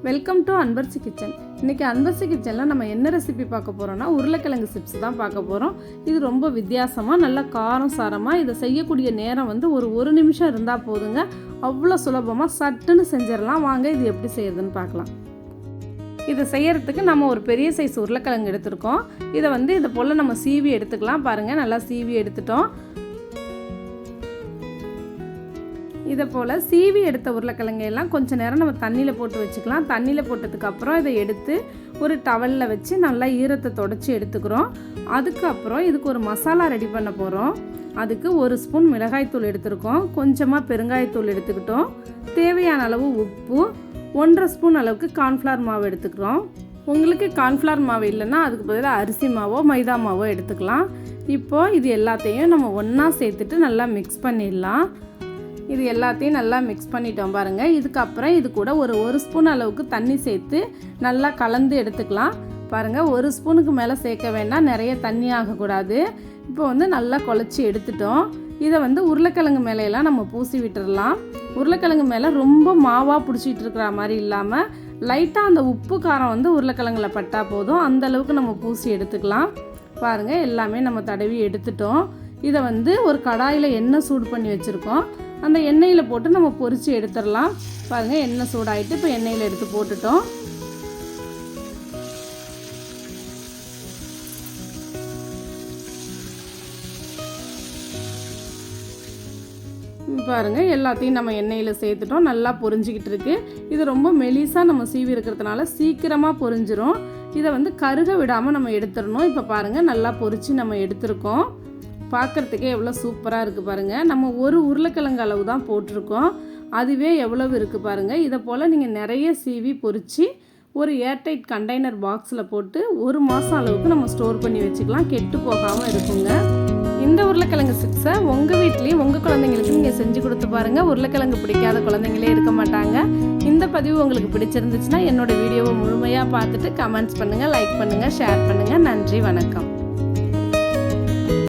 Welcome to அன்பர்சி kitchen. இன்றைக்கி அன்பர்சி கிச்சனில் நம்ம என்ன ரெசிபி பார்க்க போகிறோன்னா உருளைக்கிழங்கு சிப்ஸ் தான் பார்க்க போகிறோம். இது ரொம்ப வித்தியாசமாக நல்லா காரம் சாரமாக இதை செய்யக்கூடிய நேரம் வந்து ஒரு நிமிஷம் இருந்தால் போதுங்க. அவ்வளோ சுலபமாக சட்டுன்னு செஞ்சிடலாம். வாங்க இது எப்படி செய்யறதுன்னு பார்க்கலாம். இதை செய்யறதுக்கு நம்ம ஒரு பெரிய சைஸ் உருளைக்கிழங்கு எடுத்துருக்கோம். இதை வந்து இதை போல் நம்ம சீவி எடுத்துக்கலாம். பாருங்கள், நல்லா சீவி எடுத்துட்டோம். இதை போல் சீவி எடுத்த உருளைக்கிழங்கையெல்லாம் கொஞ்சம் நேரம் நம்ம தண்ணியில் போட்டு வச்சுக்கலாம். தண்ணியில் போட்டதுக்கப்புறம் இதை எடுத்து ஒரு டவலில் வச்சு நல்லா ஈரத்தை தொடச்சி எடுத்துக்கிறோம். அதுக்கப்புறம் இதுக்கு ஒரு மசாலா ரெடி பண்ண போகிறோம். அதுக்கு 1 ஸ்பூன் மிளகாய்த்தூள் எடுத்துருக்கோம், கொஞ்சமாக பெருங்காயத்தூள் எடுத்துக்கிட்டோம், தேவையான அளவு உப்பு, 1.5 ஸ்பூன் அளவுக்கு கார்ன்ஃப்ளவர் மாவு எடுத்துக்கிறோம். உங்களுக்கு கார்ன்ஃப்ளவர் மாவு இல்லைன்னா அதுக்கு பதிலாக அரிசி மாவோ மைதா மாவோ எடுத்துக்கலாம். இப்போது இது எல்லாத்தையும் நம்ம ஒன்றா சேர்த்துட்டு நல்லா மிக்ஸ் பண்ணிடலாம். இது எல்லாத்தையும் நல்லா மிக்ஸ் பண்ணிட்டோம் பாருங்கள். இதுக்கப்புறம் இது கூட ஒரு ஸ்பூன் அளவுக்கு தண்ணி சேர்த்து நல்லா கலந்து எடுத்துக்கலாம். பாருங்கள், 1 ஸ்பூனுக்கு மேலே சேர்க்க வேண்டாம், நிறைய தண்ணி ஆகக்கூடாது. இப்போ வந்து நல்லா குழச்சி எடுத்துட்டோம். இதை வந்து உருளைக்கிழங்கு மேலையெல்லாம் நம்ம பூசி விட்டுடலாம். உருளைக்கிழங்கு மேலே ரொம்ப மாவாக பிடிச்சிட்டு இருக்கிற மாதிரி இல்லாமல் லைட்டாக அந்த உப்பு காரம் வந்து உருளைக்கிழங்குல பட்டால் போதும், அந்தளவுக்கு நம்ம பூசி எடுத்துக்கலாம். பாருங்கள், எல்லாமே நம்ம தடவி எடுத்துட்டோம். இதை வந்து ஒரு கடாயில் எண்ணெய் சூடு பண்ணி வச்சுருக்கோம். அந்த எண்ணெயில் போட்டு நம்ம பொரித்து எடுத்துடலாம். பாருங்கள், எண்ணெய் சூடாகிட்டு இப்போ எண்ணெயில் எடுத்து போட்டுட்டோம். பாருங்கள், எல்லாத்தையும் நம்ம எண்ணெயில் சேர்த்துட்டோம். நல்லா பொரிஞ்சிக்கிட்டு இருக்குது. இது ரொம்ப மெலிசாக நம்ம சீவி இருக்கிறதுனால சீக்கிரமாக பொரிஞ்சிரும். இதை வந்து கருக விடாமல் நம்ம எடுத்துடணும். இப்போ பாருங்கள், நல்லா பொரித்து நம்ம எடுத்துருக்கோம். பார்க்குறதுக்கே எவ்வளோ சூப்பராக இருக்குது பாருங்கள். நம்ம ஒரு உருளைக்கிழங்கு அளவு தான் போட்டிருக்கோம், அதுவே எவ்வளவு இருக்குது பாருங்கள். இதை போல் நீங்கள் நிறைய சீவி பொரித்து ஒரு ஏர்டைட் கண்டெய்னர் பாக்ஸில் போட்டு 1 மாதம் அளவுக்கு நம்ம ஸ்டோர் பண்ணி வச்சுக்கலாம், கெட்டு போகாமல் இருக்குங்க. இந்த உருளைக்கிழங்கு சிப்ஸை உங்கள் வீட்லேயும் உங்கள் குழந்தைங்களுக்கு நீங்கள் செஞ்சு கொடுத்து பாருங்கள். உருளைக்கிழங்கு பிடிக்காத குழந்தைங்களே இருக்க மாட்டாங்க. இந்த பதிவு உங்களுக்கு பிடிச்சிருந்துச்சுன்னா என்னோடய வீடியோவை முழுமையாக பார்த்துட்டு கமெண்ட்ஸ் பண்ணுங்கள், லைக் பண்ணுங்கள், ஷேர் பண்ணுங்கள். நன்றி, வணக்கம்.